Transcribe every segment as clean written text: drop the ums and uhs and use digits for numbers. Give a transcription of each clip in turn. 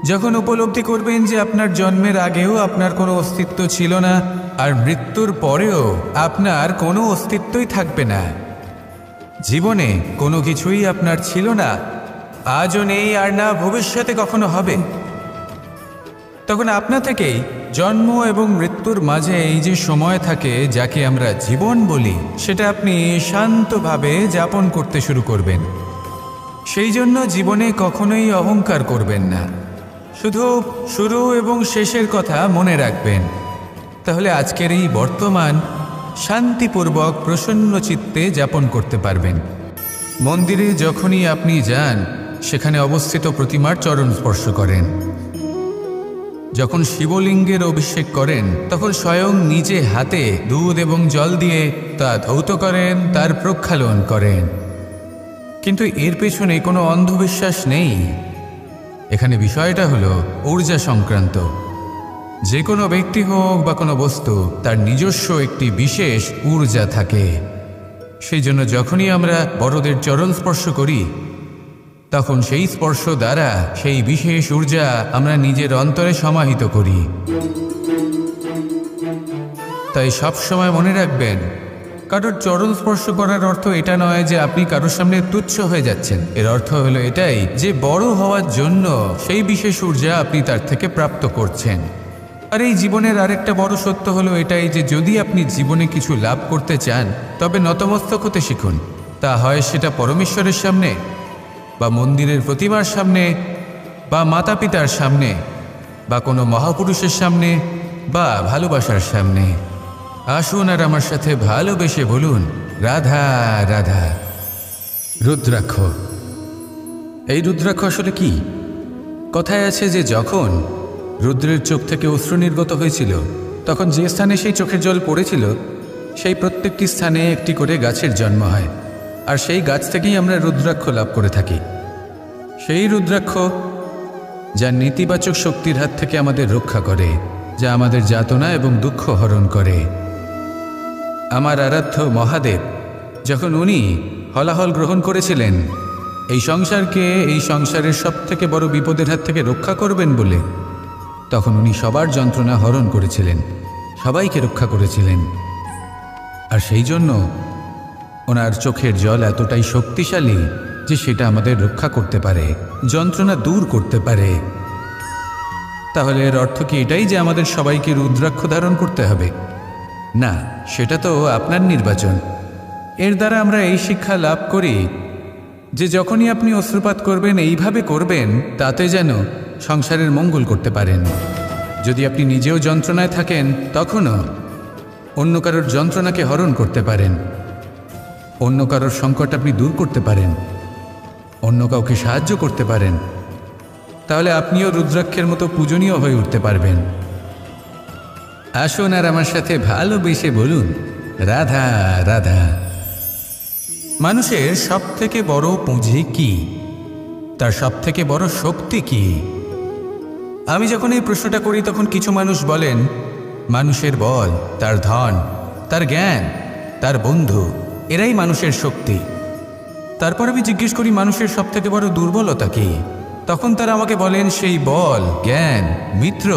যখন উপলব্ধি করবেন যে আপনার জন্মের আগেও আপনার কোনো অস্তিত্ব ছিল না, আর মৃত্যুর পরেও আপনার কোনো অস্তিত্বই থাকবে না, জীবনে কোনো কিছুই আপনার ছিল না, আজও নেই আর না ভবিষ্যতে কখনো হবে, তখন আপনা থেকেই জন্ম এবং মৃত্যুর মাঝে এই যে সময় থাকে যাকে আমরা জীবন বলি, সেটা আপনি শান্তভাবে যাপন করতে শুরু করবেন। সেই জন্য জীবনে কখনোই অহংকার করবেন না, শুধু শুরু এবং শেষের কথা মনে রাখবেন। তাহলে আজকের এই বর্তমান শান্তিপূর্বক প্রসন্ন চিত্তে যাপন করতে পারবেন। মন্দিরে যখনই আপনি যান, সেখানে অবস্থিত প্রতিমার চরণ স্পর্শ করেন। যখন শিবলিঙ্গের অভিষেক করেন, তখন স্বয়ং নিজে হাতে দুধ এবং জল দিয়ে তা ধৌত করেন, তার প্রক্ষালন করেন। কিন্তু এর পেছনে কোনো অন্ধবিশ্বাস নেই। এখানে বিষয়টা হলো ঊর্জা সংক্রান্ত। যে কোনো ব্যক্তি হোক বা কোনো বস্তু, তার নিজস্ব একটি বিশেষ ঊর্জা থাকে। সেই জন্য যখনই আমরা বড়দের চরণ স্পর্শ করি, তখন সেই স্পর্শ দ্বারা সেই বিশেষ ঊর্জা আমরা নিজের অন্তরে সমাহিত করি। তাই সব সময় মনে রাখবেন, কারোর চরণ স্পর্শ করার অর্থ এটা নয় যে আপনি কারোর সামনে তুচ্ছ হয়ে যাচ্ছেন। এর অর্থ হলো এটাই যে বড় হওয়ার জন্য সেই বিশেষ ঊর্জা আপনি তার থেকে প্রাপ্ত করছেন। আর এই জীবনের আরেকটা বড় সত্য হলো এটাই যে যদি আপনি জীবনে কিছু লাভ করতে চান, তবে নতমস্তক হতে শিখুন। তা হয় সেটা পরমেশ্বরের সামনে, বা মন্দিরের প্রতিমার সামনে, বা মাতা পিতার সামনে, বা কোনো মহাপুরুষের সামনে, বা ভালোবাসার সামনে। আসুন আর আমার সাথে ভালোবেসে বলুন, রাধা রাধা। রুদ্রাক্ষ। এই রুদ্রাক্ষ আসলে কি? কথায় আছে যে যখন রুদ্রের চোখ থেকে অশ্রু নির্গত হয়েছিল, তখন যে স্থানে সেই চোখের জল পড়েছিল, সেই প্রত্যেকটি স্থানে একটি করে গাছের জন্ম হয়। আর সেই গাছ থেকেই আমরা রুদ্রাক্ষ লাভ করে থাকি। সেই রুদ্রাক্ষ যা নেতিবাচক শক্তির হাত থেকে আমাদের রক্ষা করে, যা আমাদের যাতনা এবং দুঃখ হরণ করে। আমার আরাধ্য মহাদেব যখন উনি হলাহল গ্রহণ করেছিলেন এই সংসারকে, এই সংসারের সব থেকে বড় বিপদের হাত থেকে রক্ষা করবেন বলে, তখন উনি সবার যন্ত্রণা হরণ করেছিলেন, সবাইকে রক্ষা করেছিলেন। আর সেই জন্য ওনার চোখের জল এতটাই শক্তিশালী যে সেটা আমাদের রক্ষা করতে পারে, যন্ত্রণা দূর করতে পারে। তাহলে এর অর্থ কি এটাই যে আমাদের সবাইকে রুদ্রাক্ষ ধারণ করতে হবে? না, সেটা তো আপনার নির্বাচন। এর দ্বারা আমরা এই শিক্ষা লাভ করি যে যখনই আপনি অশ্রুপাত করবেন, এইভাবে করবেন তাতে যেন সংসারের মঙ্গল করতে পারেন। যদি আপনি নিজেও যন্ত্রণায় থাকেন, তখনও অন্য কারোর যন্ত্রণাকে হরণ করতে পারেন, অন্য কারোর সংকট আপনি দূর করতে পারেন, অন্য কাউকে সাহায্য করতে পারেন। তাহলে আপনিও রুদ্রাক্ষের মতো পূজনীয় হয়ে উঠতে পারবেন। আসুন আর আমার সাথে ভালোবেসে বলুন, রাধা রাধা। মানুষের সব থেকে বড় পুঁজি কি? তার সব থেকে বড় শক্তি কি? আমি যখন এই প্রশ্নটা করি, তখন কিছু মানুষ বলেন মানুষের বল, তার ধন, তার জ্ঞান, তার বন্ধু, এরাই মানুষের শক্তি। তারপর আমি জিজ্ঞেস করি মানুষের সব থেকে বড় দুর্বলতা কি? তখন তারা আমাকে বলেন সেই বল, জ্ঞান, মিত্র,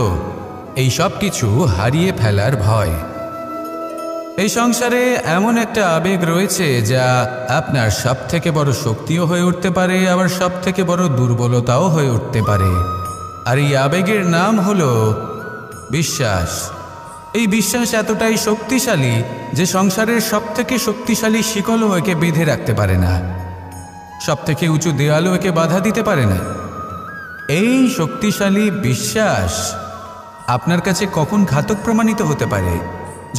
এই সব কিছু হারিয়ে ফেলার ভয়। এই সংসারে এমন একটা আবেগ রয়েছে যা আপনার সব থেকে বড় শক্তিও হয়ে উঠতে পারে, আবার সব থেকে বড় দুর্বলতাও হয়ে উঠতে পারে। আর এই আবেগের নাম হলো বিশ্বাস। এই বিশ্বাস এতটাই শক্তিশালী যে সংসারের সব থেকে শক্তিশালী শিকলও একে বেঁধে রাখতে পারে না, সব থেকে উঁচু দেয়ালও একে বাধা দিতে পারে না। এই শক্তিশালী বিশ্বাস আপনার কাছে কখন ঘাতক প্রমাণিত হতে পারে?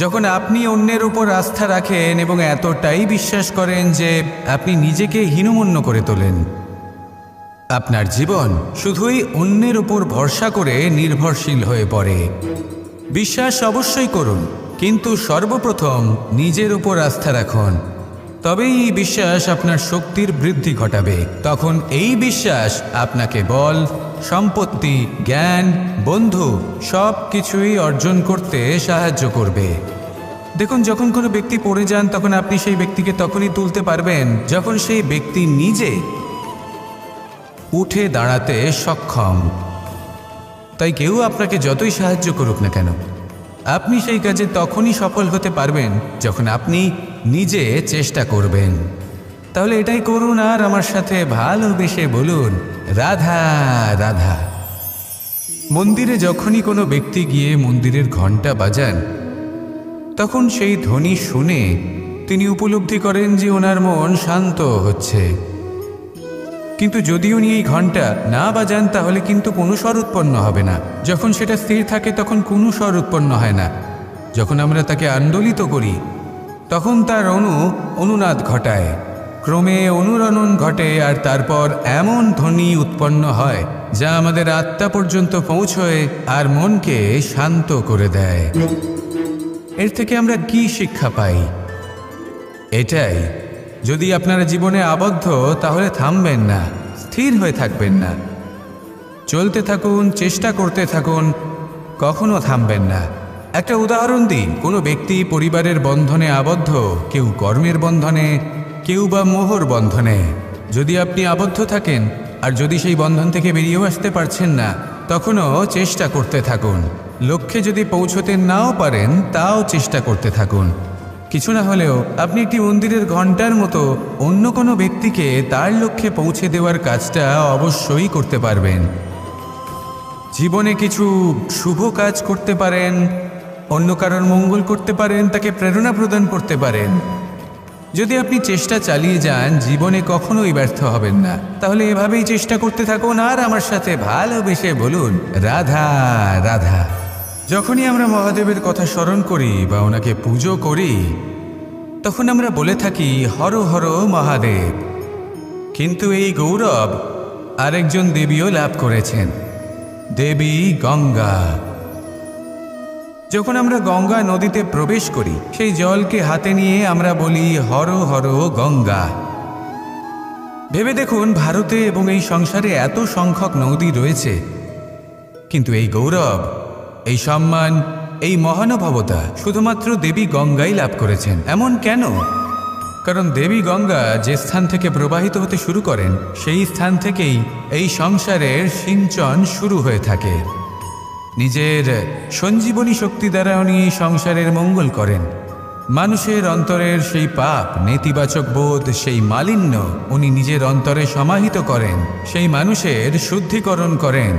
যখন আপনি অন্যের উপর আস্থা রাখেন এবং এতটাই বিশ্বাস করেন যে আপনি নিজেকে হীনমন্য করে তোলেন। আপনার জীবন শুধুই অন্যের উপর ভরসা করে নির্ভরশীল হয়ে পড়ে। বিশ্বাস অবশ্যই করুন, কিন্তু সর্বপ্রথম নিজের উপর আস্থা রাখুন। তবেই এই বিশ্বাস আপনার শক্তির বৃদ্ধি ঘটাবে। তখন এই বিশ্বাস আপনাকে বল, সম্পত্তি, জ্ঞান, বন্ধু সব কিছুই অর্জন করতে সাহায্য করবে। দেখুন, যখন কোনো ব্যক্তি পড়ে যান, তখন আপনি সেই ব্যক্তিকে তখনই তুলতে পারবেন যখন সেই ব্যক্তি নিজে উঠে দাঁড়াতে সক্ষম। তাই কেউ আপনাকে যতই সাহায্য করুক না কেন, আপনি সেই কাজে তখনই সফল হতে পারবেন যখন আপনি নিজে চেষ্টা করবেন। তাহলে এটাই করুন আর আমার সাথে ভালোবেসে বলুন, রাধা রাধা। মন্দিরে যখনই কোনো ব্যক্তি গিয়ে মন্দিরের ঘণ্টা বাজান, তখন সেই ধ্বনি শুনে তিনি উপলব্ধি করেন যে ওনার মন শান্ত হচ্ছে। কিন্তু যদি উনি এই ঘণ্টা না বাজান তাহলে কিন্তু কোনো স্বর উৎপন্ন হবে না। যখন সেটা স্থির থাকে তখন কোনো স্বর উৎপন্ন হয় না। যখন আমরা তাকে আন্দোলিত করি তখন তার অনুনাদ ঘটায়, ক্রমে অনুরণন ঘটে, আর তারপর এমন ধ্বনি উৎপন্ন হয় যা আমাদের আত্মা পর্যন্ত পৌঁছয় আর মনকে শান্ত করে দেয়। এর থেকে আমরা কি শিক্ষা পাই? এটাই, যদি আপনারা জীবনে আবদ্ধ তাহলে থামবেন না, স্থির হয়ে থাকবেন না, চলতে থাকুন, চেষ্টা করতে থাকুন, কখনো থামবেন না। একটা উদাহরণ দিই, কোনো ব্যক্তি পরিবারের বন্ধনে আবদ্ধ, কেউ কর্মের বন্ধনে, কেউ বা মোহর বন্ধনে। যদি আপনি আবদ্ধ থাকেন আর যদি সেই বন্ধন থেকে বেরিয়েও আসতে পারছেন না, তখনও চেষ্টা করতে থাকুন। লক্ষ্যে যদি পৌঁছতে নাও পারেন তাও চেষ্টা করতে থাকুন। কিছু না হলেও আপনি একটি মন্দিরের ঘণ্টার মতো অন্য কোনো ব্যক্তিকে তার লক্ষ্যে পৌঁছে দেওয়ার কাজটা অবশ্যই করতে পারবেন। জীবনে কিছু শুভ কাজ করতে পারেন, অন্য কারোর মঙ্গল করতে পারেন, তাকে প্রেরণা প্রদান করতে পারেন। যদি আপনি চেষ্টা চালিয়ে যান জীবনে কখনোই ব্যর্থ হবেন না। তাহলে এভাবেই চেষ্টা করতে থাকুন আর আমার সাথে ভালোবেসে বলুন, রাধা রাধা। যখনই আমরা মহাদেবের কথা স্মরণ করি বা ওনাকে পুজো করি তখন আমরা বলে থাকি হর হর মহাদেব। কিন্তু এই গৌরব আরেকজন দেবীও লাভ করেছেন, দেবী গঙ্গা। যখন আমরা গঙ্গা নদীতে প্রবেশ করি সেই জলকে হাতে নিয়ে আমরা বলি হর হর গঙ্গা। ভেবে দেখুন, ভারতে এবং এই সংসারে এত সংখ্যক নদী রয়েছে, কিন্তু এই গৌরব, এই সম্মান, এই মহানুভবতা শুধুমাত্র দেবী গঙ্গাই লাভ করেছেন। এমন কেন? কারণ দেবী গঙ্গা যে স্থান থেকে প্রবাহিত হতে শুরু করেন সেই স্থান থেকেই এই সংসারের সিঞ্চন শুরু হয়ে থাকে। নিজের সঞ্জীবনী শক্তি দ্বারা উনি সংসারের মঙ্গল করেন। মানুষের অন্তরের সেই পাপ, নেতিবাচক বোধ, সেই মালিন্য উনি নিজের অন্তরে সমাহিত করেন, সেই মানুষের শুদ্ধিকরণ করেন,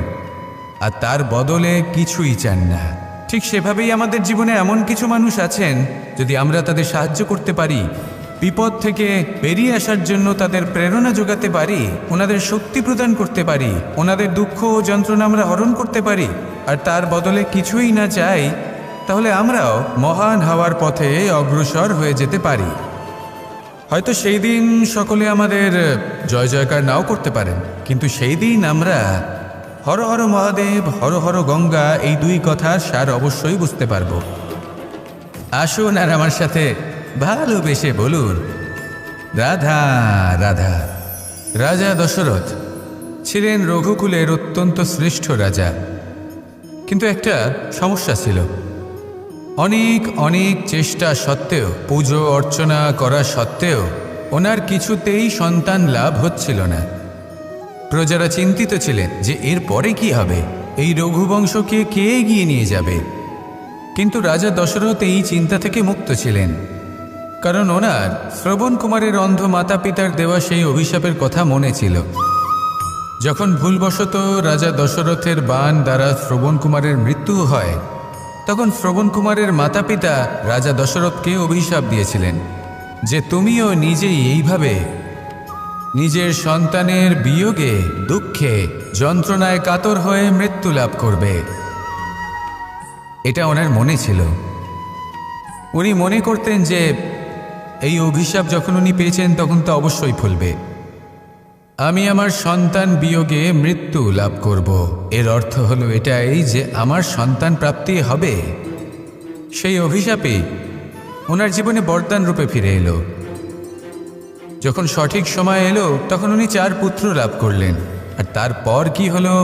আর তার বদলে কিছুই চান না। ঠিক সেভাবেই আমাদের জীবনে এমন কিছু মানুষ আছেন, যদি আমরা তাদের সাহায্য করতে পারি, বিপদ থেকে বেরিয়ে আসার জন্য তাদের প্রেরণা যোগাতে পারি, ওনাদের শক্তি প্রদান করতে পারি, ওনাদের দুঃখ ও যন্ত্রণা আমরা হরণ করতে পারি, আর তার বদলে কিছুই না চাই, তাহলে আমরাও মহান হওয়ার পথে অগ্রসর হয়ে যেতে পারি। হয়তো সেই দিন সকলে আমাদের জয় জয়কার নাও করতে পারেন, কিন্তু সেই দিন আমরা হর হর মহাদেব, হর হর গঙ্গা এই দুই কথার সার অবশ্যই বুঝতে পারব। আসুন আর আমার সাথে ভালোবেসে বলুন, রাধা রাধা। রাজা দশরথ ছিলেন রঘুকুলের অত্যন্ত শ্রেষ্ঠ রাজা, কিন্তু একটা সমস্যা ছিল। অনেক অনেক চেষ্টা সত্ত্বেও, পুজো অর্চনা করা সত্ত্বেও ওনার কিছুতেই সন্তান লাভ হচ্ছিল না। প্রজারা চিন্তিত ছিলেন যে এর পরে কি হবে, এই রঘুবংশকে কে এগিয়ে নিয়ে যাবে। কিন্তু রাজা দশরথ এই চিন্তা থেকে মুক্ত ছিলেন, কারণ ওনার শ্রবণ কুমারের অন্ধ মাতা পিতার দেওয়া সেই অভিশাপের কথা মনে ছিল। যখন ভুলবশত রাজা দশরথের বাণ দ্বারা শ্রবণ কুমারের মৃত্যু হয়, তখন শ্রবণ কুমারের মাতা পিতা রাজা দশরথকে অভিশাপ দিয়েছিলেন যে তুমিও নিজেই এইভাবে নিজের সন্তানের বিয়োগে, দুঃখে, যন্ত্রণায় কাতর হয়ে মৃত্যু লাভ করবে। এটা ওনার মনে ছিল। উনি মনে করতেন যে এই অভিশাপ যখন উনি পেয়েছেন তখন তো অবশ্যই ফলবে। আমি আমার সন্তান বিয়োগে মৃত্যু লাভ করব, এর অর্থ হলো এটাই যে আমার সন্তান প্রাপ্তি হবে। সেই অভিশাপে ওনার জীবনে বরদান রূপে ফিরে এলো। যখন সঠিক সময় এলো তখন উনি 4 পুত্র লাভ করলেন, আর তারপর কি হলো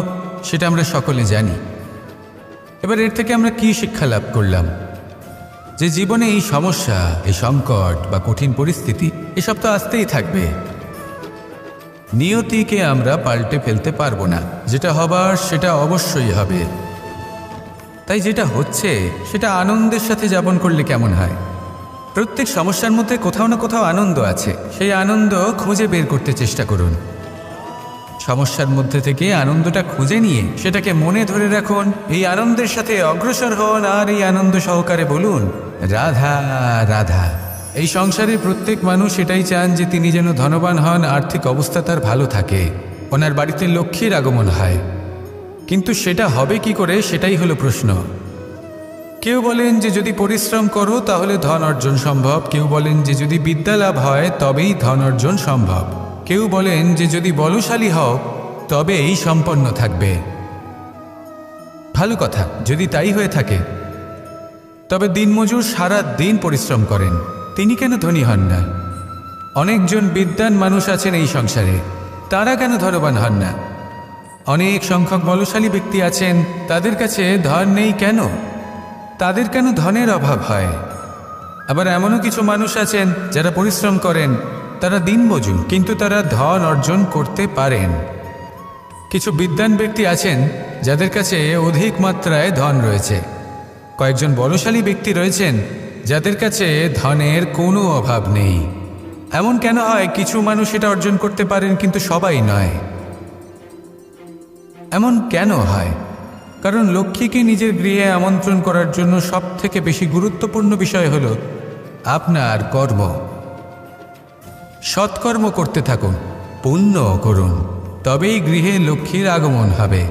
সেটা আমরা সকলে জানি। এবার এর থেকে আমরা কি শিক্ষা লাভ করলাম? যে জীবনে এই সমস্যা, এই সংকট বা কঠিন পরিস্থিতি, এসব তো আসতেই থাকবে। নিয়তিকে আমরা পাল্টে ফেলতে পারবো না, যেটা হবার সেটা অবশ্যই হবে। তাই যেটা হচ্ছে সেটা আনন্দের সাথে যাপন করলে কেমন হয়? প্রত্যেক সমস্যার মধ্যে কোথাও না কোথাও আনন্দ আছে, সেই আনন্দ খুঁজে বের করতে চেষ্টা করুন। সমস্যার মধ্যে থেকে আনন্দটা খুঁজে নিয়ে সেটাকে মনে ধরে রাখুন, এই আনন্দের সাথে অগ্রসর হন আর এই আনন্দ সহকারে বলুন, রাধা রাধা। এই সংসারে প্রত্যেক মানুষ এটাই চান যে তিনি যেন ধনবান হন, আর্থিক অবস্থা তার ভালো থাকে, ওনার বাড়িতে লক্ষ্মীর আগমন হয়। কিন্তু সেটা হবে কি করে, সেটাই হলো প্রশ্ন। কেউ বলেন যে যদি পরিশ্রম করো তাহলে ধন অর্জন সম্ভব, কেউ বলেন যে যদি বিদ্যা লাভ হয় তবেই ধন অর্জন সম্ভব, কেউ বলেন যে যদি বলশালী হও তবেই সম্পন্ন থাকবে। ভালো কথা, যদি তাই হয়ে থাকে তবে দিনমজুর সারা দিন পরিশ্রম করেন, তিনি কেন ধনী হন না? অনেকজন বিদ্বান মানুষ আছেন এই সংসারে, তারা কেন ধনবান হন না? অনেক সংখ্যক বলশালী ব্যক্তি আছেন, তাদের কাছে ধন নেই কেন? তাদের কেন ধনের অভাব হয়? আবার এমনও কিছু মানুষ আছেন যারা পরিশ্রম করেন, তারা দিনমজুর, কিন্তু তারা ধন অর্জন করতে পারেন। কিছু বিদ্বান ব্যক্তি আছেন যাদের কাছে অধিক মাত্রায় ধন রয়েছে, কয়েকজন বলশালী ব্যক্তি রয়েছেন যাদের কাছে ধনের কোনো অভাব নেই। এমন কেন হয় কিছু মানুষ এটা অর্জন করতে পারেন কিন্তু সবাই নয়? এমন কেন হয়? কারণ লক্ষ্মীকে নিজের গৃহে আমন্ত্রণ করার জন্য সবথেকে বেশি গুরুত্বপূর্ণ বিষয় হলো আপনার কর্ম। সৎকর্ম করতে থাকুন, পুণ্য করুন, তবেই গৃহে লক্ষ্মীর আগমন হবে।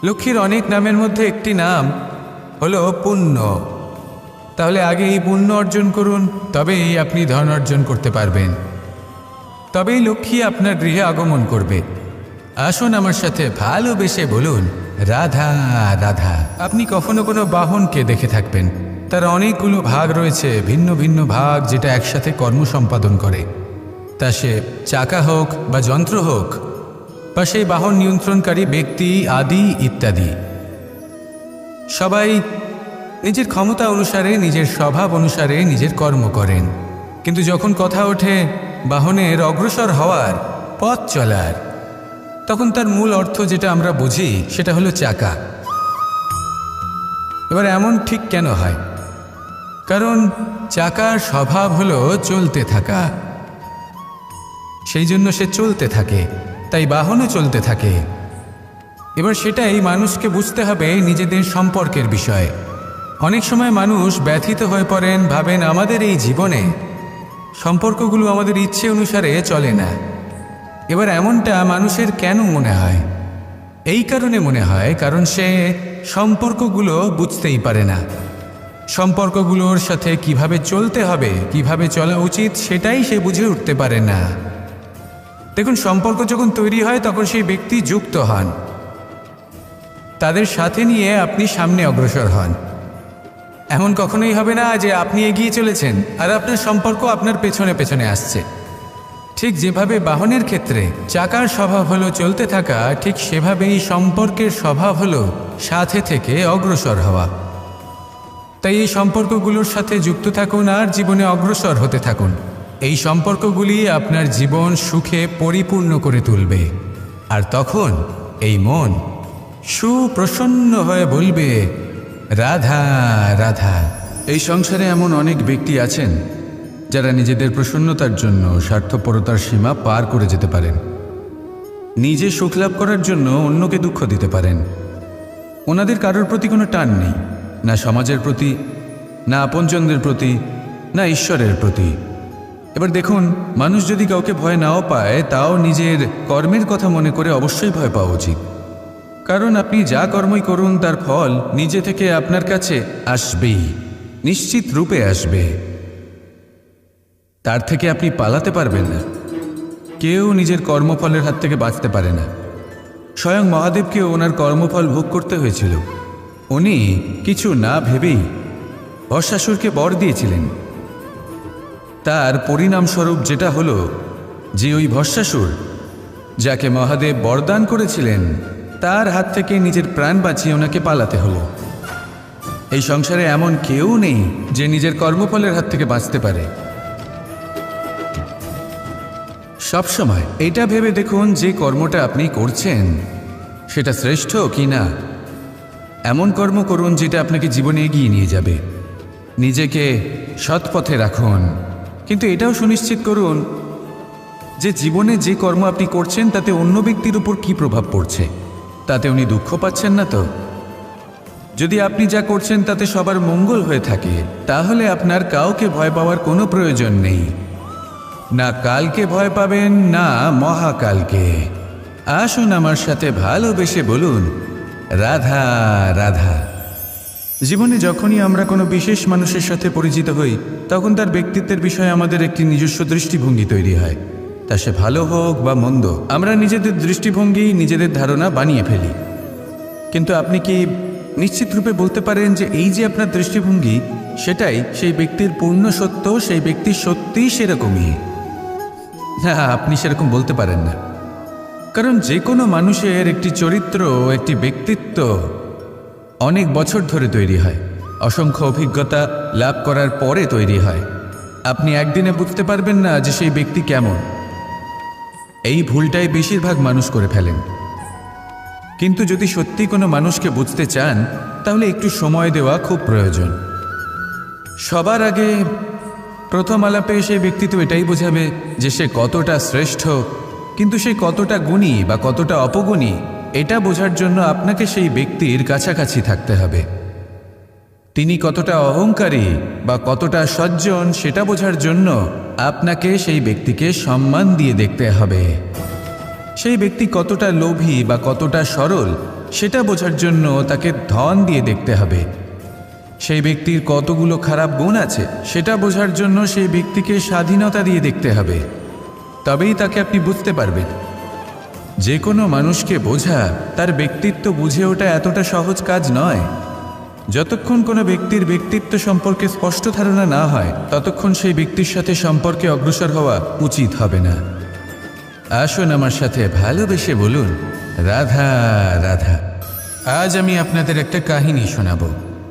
লক্ষ্মীর অনেক নামের মধ্যে একটি নাম হলো পুণ্য। তাহলে আগে এই পুণ্য অর্জন করুন, তবেই আপনি ধন অর্জন করতে পারবেন, তবেই লক্ষ্মী আপনার গৃহে আগমন করবে। আসুন আমার সাথে ভালোবেসে বলুন, রাধা রাধা। আপনি কখনো কোনো বাহনকে দেখে থাকবেন, তার অনেকগুলো ভাগ রয়েছে, ভিন্ন ভিন্ন ভাগ, যেটা একসাথে কর্ম সম্পাদন করে। তা সে চাকা হোক বা যন্ত্র হোক, বা সেই বাহন নিয়ন্ত্রণকারী ব্যক্তি আদি ইত্যাদি। সবাই নিজের ক্ষমতা অনুসারে, নিজের স্বভাব অনুসারে নিজের কর্ম করেন। কিন্তু যখন কথা ওঠে বাহনের অগ্রসর হওয়ার, পথ চলার, তখন তার মূল অর্থ যেটা আমরা বুঝি সেটা হলো চাকা। এবার এমন ঠিক কেন হয়? কারণ চাকার স্বভাব হলো চলতে থাকা, সেই জন্য সে চলতে থাকে, তাই বাহনও চলতে থাকে। এবার সেটাই মানুষকে বুঝতে হবে নিজেদের সম্পর্কের বিষয়। অনেক সময় মানুষ ব্যথিত হয়ে পড়েন, ভাবেন আমাদের এই জীবনে সম্পর্কগুলো আমাদের ইচ্ছে অনুসারে চলে না। এবার এমনটা মানুষের কেন মনে হয়? এই কারণে মনে হয় কারণ সে সম্পর্কগুলো বুঝতেই পারে না। সম্পর্কগুলোর সাথে কিভাবে চলতে হবে, কিভাবে চলা উচিত, সেটাই সে বুঝে উঠতে পারে না। দেখুন, সম্পর্ক যখন তৈরি হয় তখন সেই ব্যক্তি যুক্ত হন, তাদের সাথে নিয়ে আপনি সামনে অগ্রসর হন। এমন কখনোই হবে না যে আপনি এগিয়ে চলেছেন আর আপনার সম্পর্ক আপনার পেছনে পেছনে আসছে। ঠিক যেভাবে বাহনের ক্ষেত্রে চাকার স্বভাব হলো চলতে থাকা, ঠিক সেভাবেই সম্পর্কের স্বভাব হলো সাথে থেকে অগ্রসর হওয়া। তাই এই সম্পর্কগুলোর সাথে যুক্ত থাকুন আর জীবনে অগ্রসর হতে থাকুন। এই সম্পর্কগুলি আপনার জীবন সুখে পরিপূর্ণ করে তুলবে। আর তখন এই মন সুপ্রসন্ন হয়ে বলবে, রাধা রাধা। এই সংসারে এমন অনেক ব্যক্তি আছেন যারা নিজেদের প্রসন্নতার জন্য স্বার্থপরতার সীমা পার করে যেতে পারেন। নিজে সুখ লাভ করার জন্য অন্যকে দুঃখ দিতে পারেন। ওনাদের কারোর প্রতি কোনো টান নেই, না সমাজের প্রতি, না আপনজনদের প্রতি, না ঈশ্বরের প্রতি। এবার দেখুন, মানুষ যদি কাউকে ভয় নাও পায়, তাও নিজের কর্মের কথা মনে করে অবশ্যই ভয় পাওয়া উচিত। কারণ আপনি যা কর্মই করুন তার ফল নিজে থেকে আপনার কাছে আসবেই, নিশ্চিত রূপে আসবে। তার থেকে আপনি পালাতে পারবেন না। কেউ নিজের কর্মফলের হাত থেকে বাঁচতে পারে না। স্বয়ং মহাদেবকেও ওনার কর্মফল ভোগ করতে হয়েছিল। উনি কিছু না ভেবেই ভস্মাসুরকে বর দিয়েছিলেন। তার পরিণামস্বরূপ যেটা হলো যে ওই ভস্মাসুর, যাকে মহাদেব বরদান করেছিলেন, তার হাত থেকে নিজের প্রাণ বাঁচিয়ে ওনাকে পালাতে হলো। এই সংসারে এমন কেউ নেই যে নিজের কর্মফলের হাত থেকে বাঁচতে পারে। সবসময় এটা ভেবে দেখুন যে কর্মটা আপনি করছেন সেটা শ্রেষ্ঠ কি না। এমন কর্ম করুন যেটা আপনাকে জীবনে এগিয়ে নিয়ে যাবে। নিজেকে সৎ পথে রাখুন, কিন্তু এটাও সুনিশ্চিত করুন যে জীবনে যে কর্ম আপনি করছেন তাতে অন্য ব্যক্তির উপর কী প্রভাব পড়ছে, তাতে উনি দুঃখ পাচ্ছেন না তো। যদি আপনি যা করছেন তাতে সবার মঙ্গল হয়ে থাকে, তাহলে আপনার কাউকে ভয় পাওয়ার কোনো প্রয়োজন নেই। না কালকে ভয় পাবেন, না মহাকালকে। আসুন আমার সাথে ভালোবেসে বলুন, রাধা রাধা। জীবনে যখনই আমরা কোনো বিশেষ মানুষের সাথে পরিচিত হই, তখন তার ব্যক্তিত্বের বিষয়ে আমাদের একটি নিজস্ব দৃষ্টিভঙ্গি তৈরি হয়। তা সে ভালো হোক বা মন্দ, আমরা নিজেদের দৃষ্টিভঙ্গি, নিজেদের ধারণা বানিয়ে ফেলি। কিন্তু আপনি কি নিশ্চিত রূপে বলতে পারেন যে এই যে আপনার দৃষ্টিভঙ্গি, সেটাই সেই ব্যক্তির পূর্ণ সত্য, সেই ব্যক্তি সত্যিই সেরকমই? না, আপনি সেরকম বলতে পারেন না। কারণ যে কোনো মানুষের একটি চরিত্র, একটি ব্যক্তিত্ব অনেক বছর ধরে তৈরি হয়, অসংখ্য অভিজ্ঞতা লাভ করার পরে তৈরি হয়। আপনি একদিনে বুঝতে পারবেন না যে সেই ব্যক্তি কেমন। এই ভুলটাই বেশিরভাগ মানুষ করে ফেলেন। কিন্তু যদি সত্যি কোনো মানুষকে বুঝতে চান, তাহলে একটু সময় দেওয়া খুব প্রয়োজন। সবার আগে প্রথম আলাপে সেই ব্যক্তি তো এটাই বোঝাবে যে সে কতটা শ্রেষ্ঠ, কিন্তু সে কতটা গুণী বা কতটা অপগুণী, এটা বোঝার জন্য আপনাকে সেই ব্যক্তির কাছাকাছি থাকতে হবে। তিনি কতটা অহংকারী বা কতটা সজ্জন, সেটা বোঝার জন্য আপনাকে সেই ব্যক্তিকে সম্মান দিয়ে দেখতে হবে। সেই ব্যক্তি কতটা লোভী বা কতটা সরল, সেটা বোঝার জন্য তাকে ধন দিয়ে দেখতে হবে। সেই ব্যক্তির কতগুলো খারাপ গুণ আছে, সেটা বোঝার জন্য সেই ব্যক্তিকে স্বাধীনতা দিয়ে দেখতে হবে। তবেই তাকে আপনি বুঝতে পারবেন। যে কোনো মানুষকে বোঝা, তার ব্যক্তিত্ব বুঝে ওঠা এতটা সহজ কাজ নয়। যতক্ষণ কোনো ব্যক্তির ব্যক্তিত্ব সম্পর্কে স্পষ্ট ধারণা না হয়, ততক্ষণ সেই ব্যক্তির সাথে সম্পর্কে অগ্রসর হওয়া উচিত হবে না। আসুন আমার সাথে ভালোবেসে বলুন, রাধা রাধা। আজ আমি আপনাদের একটা কাহিনী শোনাব।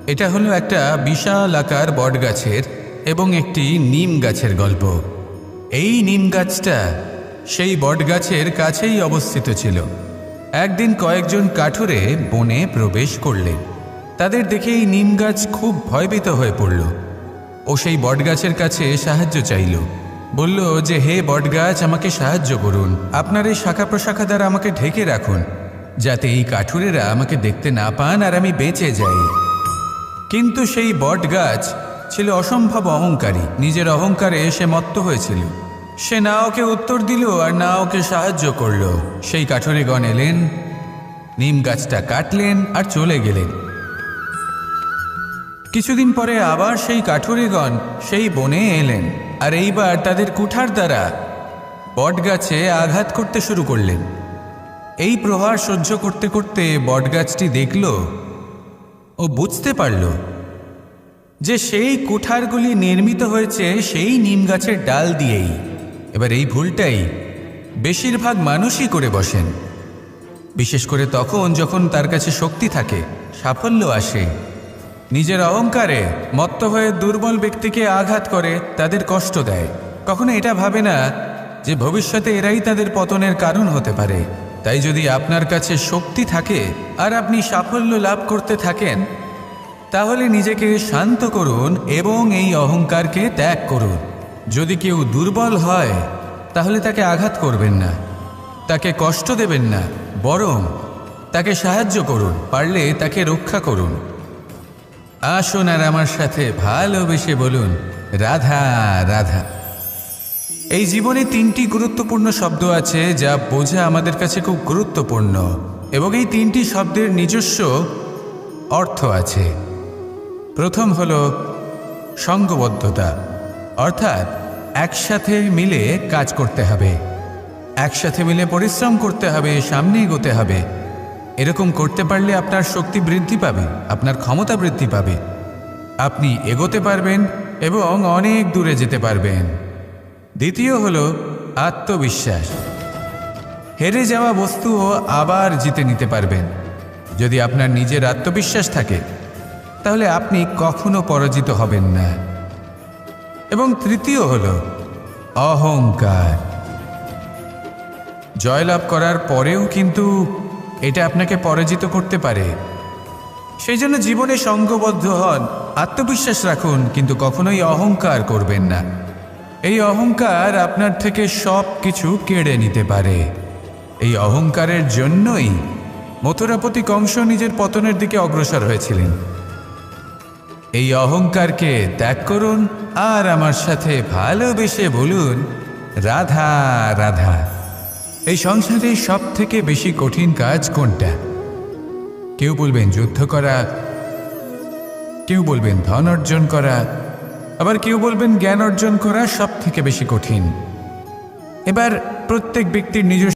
এটা হলো একটা বিশাল আকার বটগাছের এবং একটি নিম গাছের গল্প। এই নিম গাছটা সেই বটগাছের কাছেই অবস্থিত ছিল। একদিন কয়েকজন কাঠুরে বনে প্রবেশ করলেন। তাদের দেখে এই নিম গাছ খুব ভয়ভীত হয়ে পড়ল ও সেই বটগাছের কাছে সাহায্য চাইল। বলল যে, হে বটগাছ, আমাকে সাহায্য করুন, আপনার এই শাখা প্রশাখা দ্বারা আমাকে ঢেকে রাখুন, যাতে এই কাঠুরেরা আমাকে দেখতে না পান আর আমি বেঁচে যাই। কিন্তু সেই বটগাছ ছিল অসম্ভব অহংকারী। নিজের অহংকারে সে মত্ত হয়েছিল। সে না ওকে উত্তর দিল আর না ওকে সাহায্য করল। সেই কাঠুরেগণ এলেন, নিম গাছটা কাটলেন আর চলে গেলেন। কিছুদিন পরে আবার সেই কাঠুরেগণ সেই বনে এলেন, আর এইবার তাদের কুঠার দ্বারা বটগাছে আঘাত করতে শুরু করলেন। এই প্রহার সহ্য করতে করতে বটগাছটি দেখল ও বুঝতে পারল যে সেই কুঠারগুলি নির্মিত হয়েছে সেই নিম গাছের ডাল দিয়েই। এবার এই ভুলটাই বেশিরভাগ মানুষই করে বসেন, বিশেষ করে তখন যখন তার কাছে শক্তি থাকে, সাফল্য আসে। নিজের অহংকারে মত্ত হয়ে দুর্বল ব্যক্তিকে আঘাত করে, তাদের কষ্ট দেয়। কখনো এটা ভাবে না যে ভবিষ্যতে এরাই তাদের পতনের কারণ হতে পারে। তাই যদি আপনার কাছে শক্তি থাকে আর আপনি সাফল্য লাভ করতে থাকেন, তাহলে নিজেকে শান্ত করুন এবং এই অহংকারকে ত্যাগ করুন। যদি কেউ দুর্বল হয়, তাহলে তাকে আঘাত করবেন না, তাকে কষ্ট দেবেন না, বরং তাকে সাহায্য করুন, পারলে তাকে রক্ষা করুন। আসুন আর আমার সাথে ভালোবেসে বলুন, রাধা রাধা। এই জীবনে তিনটি গুরুত্বপূর্ণ শব্দ আছে যা বোঝা আমাদের কাছে খুব গুরুত্বপূর্ণ, এবং এই তিনটি শব্দের নিজস্ব অর্থ আছে। প্রথম হলো সঙ্গবদ্ধতা, অর্থাৎ একসাথে মিলে কাজ করতে হবে, একসাথে মিলে পরিশ্রম করতে হবে, সামনে এগোতে হবে। এরকম করতে পারলে আপনার শক্তি বৃদ্ধি পাবে, আপনার ক্ষমতা বৃদ্ধি পাবে, আপনি এগোতে পারবেন এবং অনেক দূরে যেতে পারবেন। দ্বিতীয় হলো আত্মবিশ্বাস। হেরে যাওয়া বস্তুও আবার জিতে নিতে পারবেন। যদি আপনার নিজের আত্মবিশ্বাস থাকে, তাহলে আপনি কখনো পরাজিত হবেন না। এবং তৃতীয় হলো অহংকার। জয়লাভ করার পরেও কিন্তু এটা আপনাকে পরাজিত করতে পারে। সেই জন্য জীবনে সঙ্গবদ্ধ হন, আত্মবিশ্বাস রাখুন, কিন্তু কখনোই অহংকার করবেন না। এই অহংকার আপনার থেকে সব কিছু কেড়ে নিতে পারে। এই অহংকারের জন্যই মথুরাপতি কংস নিজের পতনের দিকে অগ্রসর হয়েছিলেন। এই অহংকারকে ত্যাগ করুন আর আমার সাথে ভালোবেসে বলুন, রাধা রাধা। এই সংসারে সব থেকে বেশি কঠিন কাজ কোনটা? কেউ বলবেন যুদ্ধ করা, কেউ বলবেন ধন অর্জন করা, আবার কেউ বলবেন জ্ঞান অর্জন করা সব থেকে বেশি কঠিন। এবার প্রত্যেক ব্যক্তির নিজস্ব